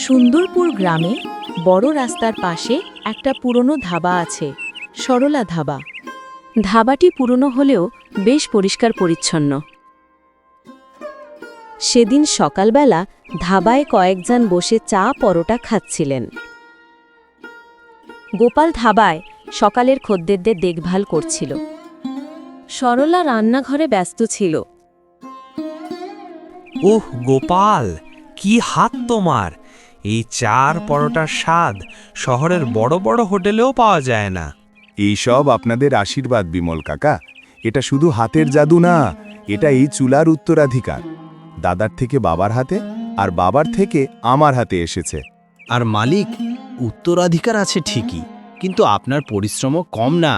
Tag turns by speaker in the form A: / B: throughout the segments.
A: সুন্দরপুর গ্রামে বড় রাস্তার পাশে একটা পুরনো ধাবা আছে, সরলা ধাবা। ধাবাটি পুরনো হলেও বেশ পরিষ্কার পরিচ্ছন্ন। সেদিন সকালবেলা ধাবায় কয়েকজন বসে চা পরোটা খাচ্ছিলেন। গোপাল ধাবায় সকালের খদ্দেরদের দেখভাল করছিল। সরলা রান্নাঘরে ব্যস্ত ছিল।
B: ওহ গোপাল, কি হাত তোমার! এই চার পরোটার স্বাদ শহরের বড় বড় হোটেলেও পাওয়া যায় না।
C: এইসব আপনাদের আশীর্বাদ বিমল কাকা। এটা শুধু হাতের জাদু না, এটা এই চুলার উত্তরাধিকার। দাদার থেকে বাবার হাতে, আর বাবার থেকে আমার হাতে এসেছে।
D: আর মালিক, উত্তরাধিকার আছে ঠিকই, কিন্তু আপনার পরিশ্রমও কম না।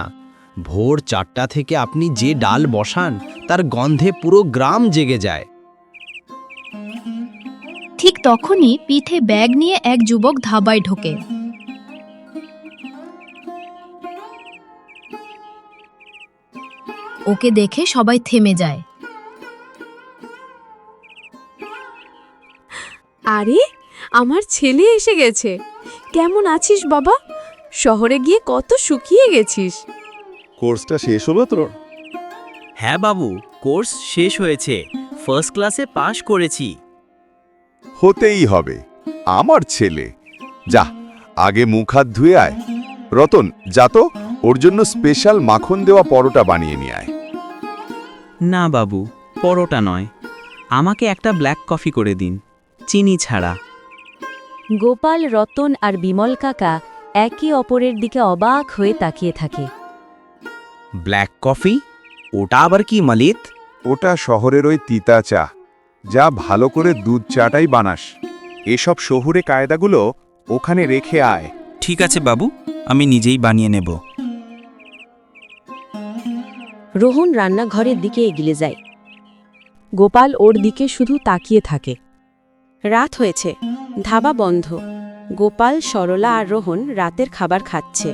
D: ভোর 4টা থেকে আপনি যে ডাল বসান তার গন্ধে পুরো গ্রাম জেগে যায়।
E: ঠিক তখনই পিঠে ব্যাগ নিয়ে এক যুবক ধাবায় ঢোকে। ওকে দেখে সবাই থেমে যায়।
A: আরে, আমার ছেলে এসে গেছে। কেমন আছিস বাবা? শহরে গিয়ে কত শুকিয়ে গেছিস।
C: কোর্সটা শেষ হলো তোর?
F: হ্যাঁ বাবু, কোর্স শেষ হয়েছে। ফার্স্ট ক্লাসে পাশ করেছি।
C: হতেই হবে, আমার ছেলে। যা, আগে মুখ হাত ধুয়ে আয়। রতন, যা তো, ওর জন্য স্পেশাল মাখন দেওয়া পরোটা বানিয়ে নিয়ে আয়।
F: না বাবু, পরোটা নয়, আমাকে একটা ব্ল্যাক কফি করে দিন, চিনি ছাড়া।
A: গোপাল, রতন আর বিমল কাকা একে অপরের দিকে অবাক হয়ে তাকিয়ে থাকে।
B: Black coffee? ওটা আবার কি মালিত?
C: ওটা শহরের ওই তিতা চা, যা ভালো করে দুধ চাটাই বানাস। এসব শহুরে কায়দাগুলো ওখানে রেখে আয়।
G: ঠিক আছে বাবু, আমি নিজেই বানিয়ে নেব।
A: রোহন রান্নাঘরের দিকে এগিয়ে যায়। গোপাল ওর দিকে শুধু তাকিয়ে থাকে। রাত হয়েছে, ধাবা বন্ধ। গোপাল, সরলা আর রোহন রাতের খাবার খাচ্ছে।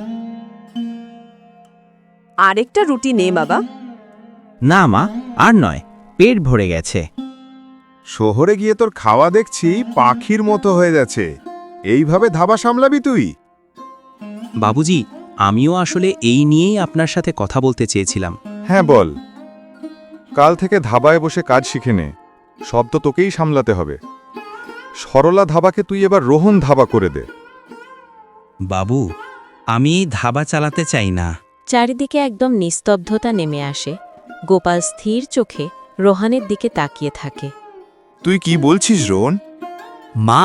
A: আরেকটা রুটি নে বাবা।
G: না মা, আর নয়, পেট ভরে গেছে।
C: শহরে গিয়ে তোর খাওয়া দেখছি পাখির মতো হয়ে যাচ্ছে। এইভাবে ধাবা সামলাবি তুই?
G: বাবুজি, আমিও আসলে এই নিয়েই আপনার সাথে কথা বলতে চেয়েছিলাম।
C: হ্যাঁ বল। কাল থেকে ধাবায় বসে কাজ শিখে নে। সব তো তোকেই সামলাতে হবে। সরলা ধাবাকে তুই এবার রোহন ধাবা করে দে।
G: বাবু, আমি এই ধাবা চালাতে চাই না।
A: চারিদিকে একদম নিস্তব্ধতা নেমে আসে। গোপাল স্থির চোখে রোহানের দিকে তাকিয়ে থাকে।
C: তুই কি বলছিস রোহন?
F: মা,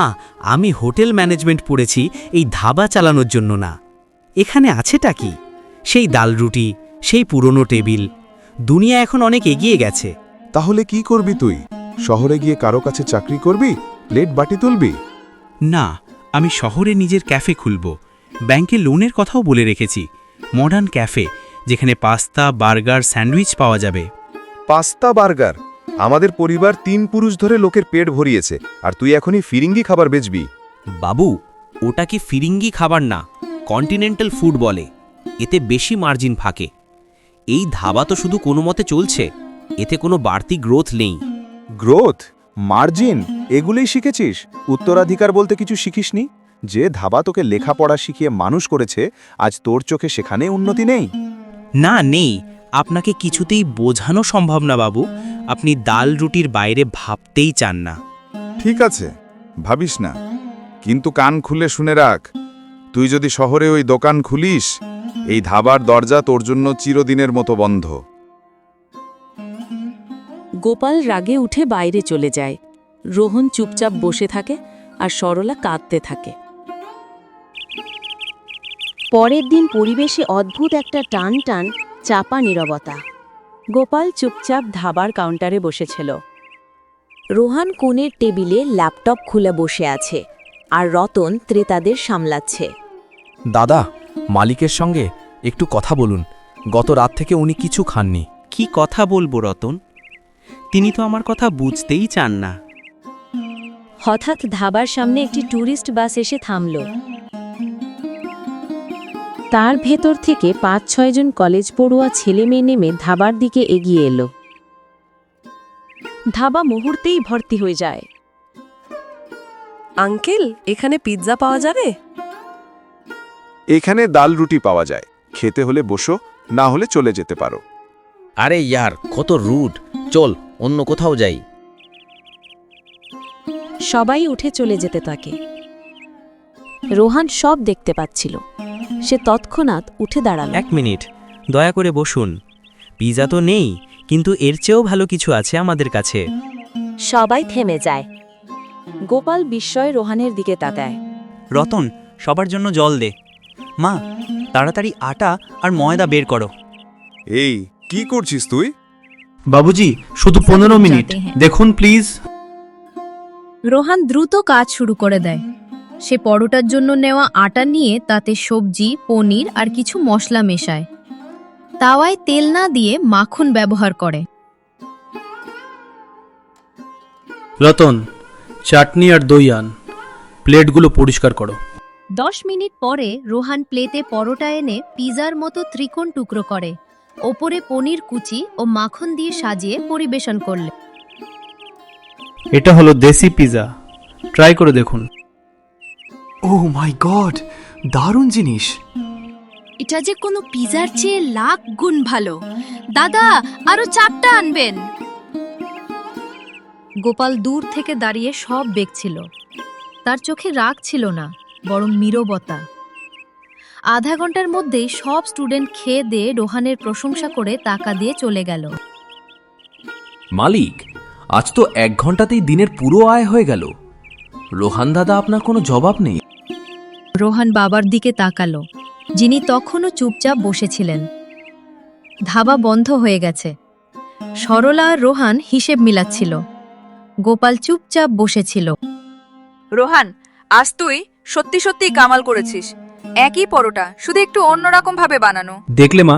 F: আমি হোটেল ম্যানেজমেন্ট পড়েছি এই ধাবা চালানোর জন্য না। এখানে আছেটা কি? সেই ডাল রুটি, সেই পুরনো টেবিল। দুনিয়া এখন অনেক এগিয়ে গেছে।
C: তাহলে কি করবি তুই? শহরে গিয়ে কারো কাছে চাকরি করবি? প্লেট বাটি তুলবি?
G: না, আমি শহরে নিজের ক্যাফে খুলব। ব্যাংকে লোনের কথাও বলে রেখেছি। মডার্ন ক্যাফে, যেখানে পাস্তা, বার্গার, স্যান্ডউইচ পাওয়া যাবে।
C: Pasta, burger? আমাদের পরিবার 3 পুরুষ ধরে লোকের পেট ভরিয়েছে, আর তুই এখনই ফিরিঙ্গি খাবার বেচবি?
F: বাবু, ওটা কি ফিরিঙ্গি খাবার না, কন্টিনেন্টাল ফুড বলে। এতে বেশি মার্জিন থাকে। এই ধাবা তো শুধু কোনো মতে চলছে, এতে কোনো বাড়তি গ্রোথ নেই।
C: গ্রোথ, মার্জিন এগুলোই শিখেছিস? উত্তরাধিকার বলতে কিছু শিখিসনি? যে ধাবা তোকে লেখাপড়া শিখিয়ে মানুষ করেছে, আজ তোর চোখে সেখানে উন্নতি নেই?
F: না, নেই। আপনাকে কিছুতেই বোঝানো সম্ভব না বাবু। আপনি ডাল রুটির বাইরে ভাবতেই চান না।
C: ঠিক আছে, ভাবিস না, কিন্তু কান খুলে শুনে রাখ। তুই যদি শহরে ওই দোকান খুলিস, এই ধাবার দরজা তোর জন্য চিরদিনের মতো বন্ধ।
A: গোপাল রাগে উঠে বাইরে চলে যায়। রোহন চুপচাপ বসে থাকে আর সরলা কাঁদতে থাকে। পরের দিন পরিবেশে অদ্ভুত একটা টান টান চাপা নীরবতা। গোপাল চুপচাপ ধাবার কাউন্টারে বসেছিল। রোহান কোণের টেবিলে ল্যাপটপ খুলে বসে আছে, আর রতন ত্রেতাদের সামলাচ্ছে।
B: দাদা, মালিকের সঙ্গে একটু কথা বলুন। গত রাত থেকে উনি কিছু খাননি।
F: কি কথা বলবো রতন? তিনি তো আমার কথা বুঝতেই চান না।
A: হঠাৎ ধাবার সামনে একটি ট্যুরিস্ট বাস এসে থামল। তার ভেতর থেকে 5-6 জন কলেজ পড়ুয়া ছেলে মেয়ে নেমে ধাবার দিকে এগিয়ে এলো। ধাবা মুহূর্তেই ভর্তি হয়ে যায়।
H: আঙ্কেল, এখানে পিৎজা পাওয়া যাবে?
C: এখানে ডাল রুটি পাওয়া যায়, খেতে হলে বসো, না হলে চলে যেতে পারো।
I: আরে ইয়ার, কত রুড, চল অন্য কোথাও যাই।
A: সবাই উঠে চলে যেতে থাকে। রোহান সব দেখতে পাচ্ছিল। সে তৎক্ষণাৎ উঠে দাঁড়াল।
F: 1 মিনিট, দয়া করে বসুন। পিৎজা তো নেই, কিন্তু এর চেয়েও ভালো কিছু আছে আমাদের কাছে।
A: সবাই থেমে যায়। গোপাল বিস্ময়ে রোহানের দিকে তাকায়।
J: রতন, সবার জন্য জল দে। মা, তাড়াতাড়ি আটা আর ময়দা বের করো।
C: এই কি করছিস তুই?
K: বাবুজি, শুধু 15 মিনিট দেখুন প্লিজ।
E: রোহান দ্রুত কাজ শুরু করে দেয়। সে পরোটার জন্য নেওয়া আটা নিয়ে তাতে সবজি, পনির আর কিছু মশলা মেশায়। তাওয়ায় তেল না দিয়ে মাখন ব্যবহার করে।
K: রতন, চাটনি আর দই আন। প্লেটগুলো পরিষ্কার করো।
E: 10 মিনিট পরে রোহান প্লেটে পরোটা এনে পিজার মতো ত্রিকোণ টুকরো করে। ওপরে পনির কুচি ও মাখন দিয়ে সাজিয়ে পরিবেশন করলে।
K: এটা হলো দেশি পিজা, ট্রাই করে দেখুন।
L: ও মাই গড, দারুণ জিনিস।
E: এটা যে কোনো পিজার চেয়ে লাখ গুণ ভালো। দাদা, আরো 4টা আনবেন। গোপাল দূর থেকে দাঁড়িয়ে সব দেখছিল। তার চোখে রাগ ছিল না, বরং নীরবতা। আধা ঘন্টার মধ্যেই সব স্টুডেন্ট খেয়ে দিয়ে রোহানের প্রশংসা করে টাকা দিয়ে চলে গেল।
M: মালিক, আজ তো 1 ঘন্টাতেই দিনের পুরো আয় হয়ে গেল। রোহান দাদা, আপনার কোনো জবাব নেই?
E: রোহান বাবার দিকে তাকালো, যিনি তখনও চুপচাপ বসেছিলেন। ধাবা বন্ধ হয়ে গেছে। সরলা আর রোহান হিসেব মিলাচ্ছিল। গোপাল চুপচাপ বসেছিল।
N: রোহান, আজ তুই সত্যি সত্যি কামাল করেছিস। একই পরোটা, শুধু একটু অন্যরকম ভাবে বানানো।
K: দেখলে মা,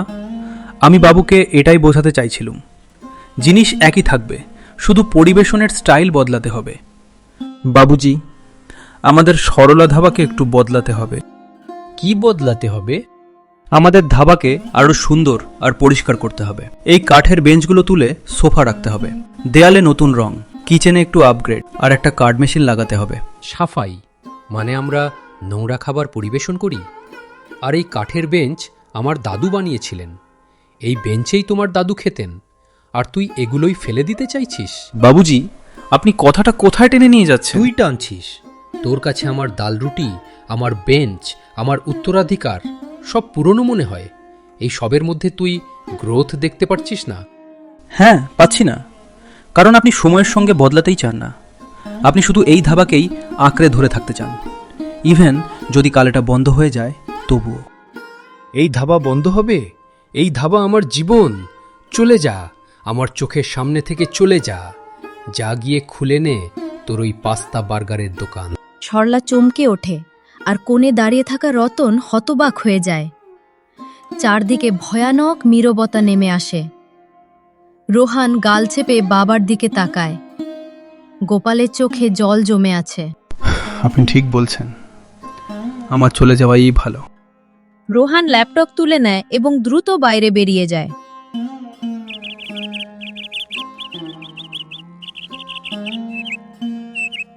K: আমি বাবুকে এটাই বোঝাতে চাইছিলাম। জিনিস একই থাকবে, শুধু পরিবেশনের স্টাইল বদলাতে হবে। বাবুজি, আমাদের সরলা ধাবাকে একটু বদলাতে হবে।
D: কি বদলাতে হবে?
K: আমাদের ধাবাকে আরো সুন্দর আর পরিষ্কার করতে হবে। এই কাঠের বেঞ্চগুলো তুলে সোফা রাখতে হবে। দেয়ালে নতুন রং, কিচেনে একটু আপগ্রেড, আর একটা কার্ড মেশিন লাগাতে হবে।
O: সাফাই মানে আমরা নোংরা খাবার পরিবেশন করি? আর এই কাঠের বেঞ্চ আমার দাদু বানিয়েছিলেন। এই বেঞ্চেই তোমার দাদু খেতেন, আর তুই এগুলোই ফেলে দিতে চাইছিস?
K: বাবুজি, আপনি কথাটা কোথায় টেনে নিয়ে যাচ্ছেন?
O: তুই টানছিস। তোর কাছে আমার ডাল রুটি, আমার বেঞ্চ, আমার উত্তরাধিকার সব পুরনো মনে হয়। এই সবের মধ্যে তুই গ্রোথ দেখতে পারছিস না?
K: হ্যাঁ, পাচ্ছি না, কারণ আপনি সময়ের সঙ্গে বদলাতেই চান না। আপনি শুধু এই ধাবাকেই আঁকড়ে ধরে থাকতে চান। ইভেন যদি কাল এটা বন্ধ হয়ে যায় তবুও।
O: এই ধাবা বন্ধ হবে? এই ধাবা আমার জীবন। চলে যা, আমার চোখের সামনে থেকে চলে যা। যা গিয়ে খুলে নে তোর ওই পাস্তা বার্গারের দোকান।
E: সরলা চমকে ওঠে, আর কোণে দাঁড়িয়ে থাকা রতন হতবাক হয়ে যায়। চারদিকে ভয়ানক নীরবতা নেমে আসে। রোহান গাল চেপে বাবার দিকে তাকায়। গোপালের চোখে জল জমে আছে।
K: আপনি ঠিক বলছেন, আমার চলে যাওয়াই ভালো।
E: রোহান ল্যাপটপ তুলে নেয় এবং দ্রুত বাইরে বেরিয়ে যায়।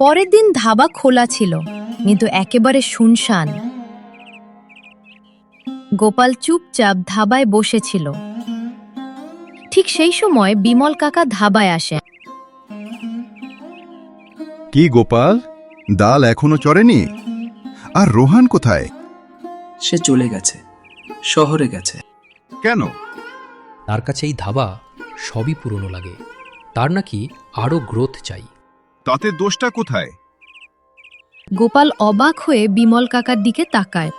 E: পরের দিন ধাবা খোলা ছিল, কিন্তু একেবারে শুনশান। গোপাল চুপচাপ ধাবায় বসেছিল। ঠিক সেই সময় বিমল কাকা ধাবায় আসে।
P: কি গোপাল, ডাল এখনো চড়েনি? আর রোহান কোথায়?
Q: সে চলে গেছে, শহরে গেছে।
P: কেন?
O: তার কাছে এই ধাবা সবই পুরনো লাগে। তার নাকি আরো গ্রোথ চাই।
P: তাতে দোষটা কোথায়?
E: গোপাল অবাক হয়ে বিমল কাকার দিকে তাকায়।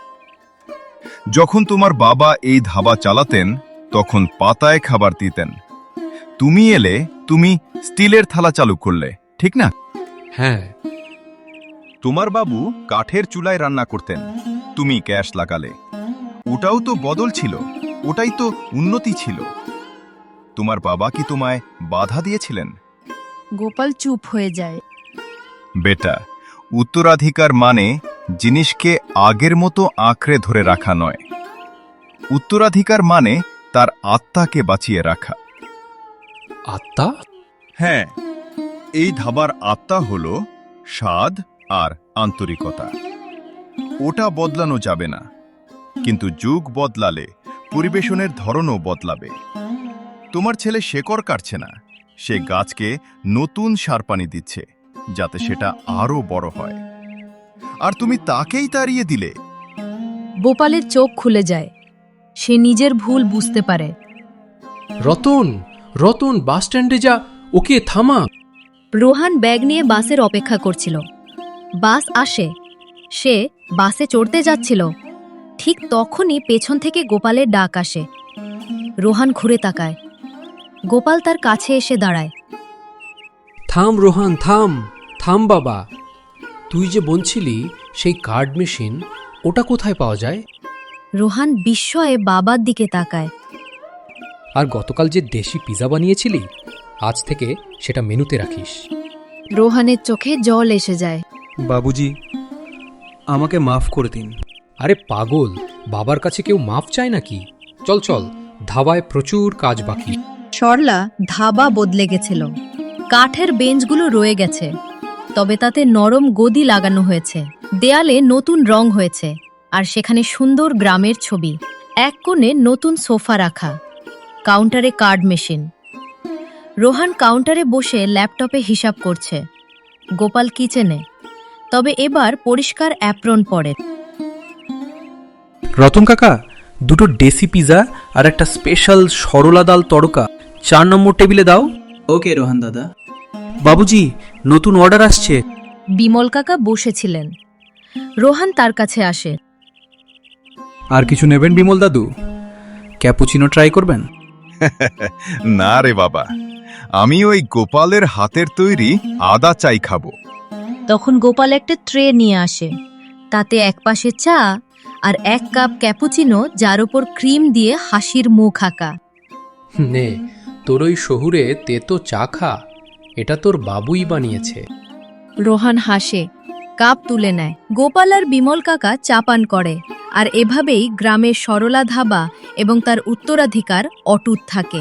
P: যখন তোমার বাবা এই ধাবা চালাতেন তখন পাতায় খাবার দিতেন। তুমি এলে, তুমি স্টিলের থালা চালু করলে, ঠিক না?
O: হ্যাঁ।
P: তোমার বাবু কাঠের চুলায় রান্না করতেন, তুমি গ্যাস লাগালে। ওটাও তো বদল ছিল, ওটাই তো উন্নতি ছিল। তোমার বাবা কি তোমায় বাধা দিয়েছিলেন?
E: গোপাল চুপ হয়ে যায়।
P: বেটা, উত্তরাধিকার মানে জিনিসকে আগের মতো আঁকড়ে ধরে রাখা নয়। উত্তরাধিকার মানে তার আত্মাকে বাঁচিয়ে রাখা।
O: আত্মা?
P: হ্যাঁ, এই ধাবার আত্মা হল স্বাদ, আর আন্তরিকতা। ওটা বদলানো যাবে না, কিন্তু যুগ বদলালে পরিবেশনের ধরনও বদলাবে। তোমার ছেলে শেকড় কাটছে না, সে গাছকে নতুন সার পানি দিচ্ছে যাতে সেটা আরো বড় হয়, আর তুমি তাকেই তাড়িয়ে দিলে।
E: গোপালের চোখ খুলে যায়, সে নিজের ভুল বুঝতে পারে।
O: রতন, রতন, বাস স্ট্যান্ডে যা, ওকে থামা।
E: রোহান ব্যাগ নিয়ে বাসের অপেক্ষা করছিল। বাস আসে, সে বাসে চড়তে যাচ্ছিল। ঠিক তখনই পেছন থেকে গোপালের ডাক আসে। রোহান ঘুরে তাকায়। গোপাল তার কাছে এসে দাঁড়ায়।
O: থাম রোহান, থাম, থাম বাবা। তুই যে বলছিলি সেই কার্ড মেশিন, ওটা কোথায় পাওয়া যায়?
E: রোহান বিস্ময়ে বাবার দিকে তাকায়।
O: আর গতকাল যে দেশি পিৎজা বানিয়েছিলি, আজ থেকে সেটা মেনুতে রাখিস।
E: রোহানের চোখে জল এসে যায়।
K: বাবুজি, আমাকে মাফ করে দিন।
O: আরে পাগল, বাবার কাছে কেউ মাফ চায় নাকি? চল চল, ধাবায় প্রচুর কাজ বাকি।
E: সরলা ধাবা বদলে গেছিল। কাঠের বেঞ্চগুলো রয়ে গেছে, তবে তাতে নরম গদি লাগানো হয়েছে। দেয়ালে নতুন রং হয়েছে, আর সেখানে সুন্দর গ্রামের ছবি। এক কোণে নতুন সোফা রাখা, কাউন্টারে কার্ড মেশিন। রোহান কাউন্টারে বসে ল্যাপটপে হিসাব করছে। গোপাল কিচেনে, তবে এবার পরিষ্কার অ্যাপ্রন পরে।
K: রতন কাকা, দুটো দেশি পিৎজা আর একটা স্পেশাল সরলা ডাল তড়কা 4 নম্বর টেবিলে দাও।
Q: ওকে রোহান দাদা।
K: বাবুজি, নতুন অর্ডার আসছে।
E: বিমল কাকা বসেছিলেন। রোহান তার কাছে আসে।
K: আর কিছু নেবেন বিমল দাদু? ক্যাপুচিনো ট্রাই করবেন?
P: না রে বাবা, আমি ওই গোপালের হাতের তৈরি আদা চাই খাবো।
E: তখন গোপাল একটা ট্রে নিয়ে আসে, তাতে এক পাশে চা আর 1 কাপ ক্যাপুচিনো, যার ওপর ক্রিম দিয়ে হাসির মুখ আঁকা।
O: নে, তোর ওই শহুরে তেতো চা খা, এটা তোর বাবুই বানিয়েছে।
E: রোহান হাসে, কাপ তুলে নেয়। গোপাল আর বিমল কাকা চা পান করে, আর এভাবেই গ্রামের সরলা ধাবা এবং তার উত্তরাধিকার অটুট থাকে।